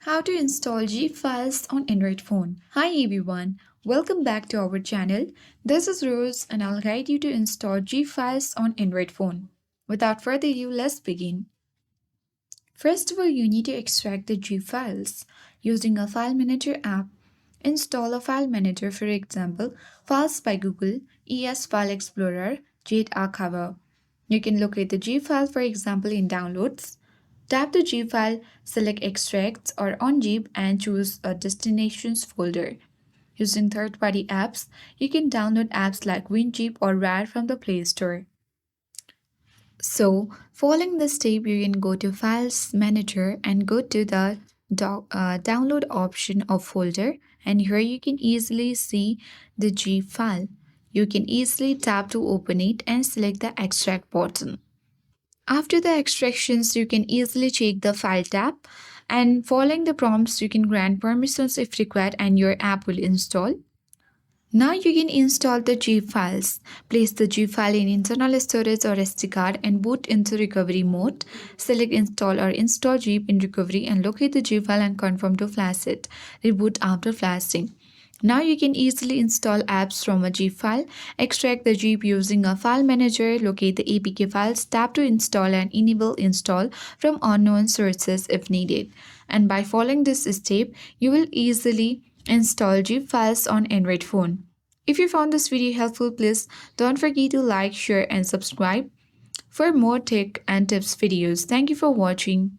How to install zip files on Android phone. Hi everyone, welcome back to our channel. This is Rose and I'll guide you to install zip files on Android phone. Without further ado, let's begin. First of all, you need to extract the zip files. Using a file manager app, install a file manager, for example, Files by Google, ES File Explorer, Jet Archiver. You can locate the zip file, for example, in Downloads. Tap the zip file, select Extracts or Unzip and choose a Destinations folder. Using third-party apps, you can download apps like WinZip or RAR from the Play Store. So, following this step, you can go to Files Manager and go to the download option of folder, and here you can easily see the zip file. You can easily tap to open it and select the extract button. After the extractions, you can easily check the file tab, and following the prompts, you can grant permissions if required and your app will install. Now you can install the zip files. Place the zip file in internal storage or SD card and boot into recovery mode. Select install or install zip in recovery and locate the zip file and confirm to flash it. Reboot after flashing. Now you can easily install apps from a zip file. Extract the zip using a file manager, locate the APK files, tap to install and enable install from unknown sources if needed. And by following this step, you will easily install zip files on Android phone. If you found this video helpful, please don't forget to like, share and subscribe for more tech and tips videos. Thank you for watching.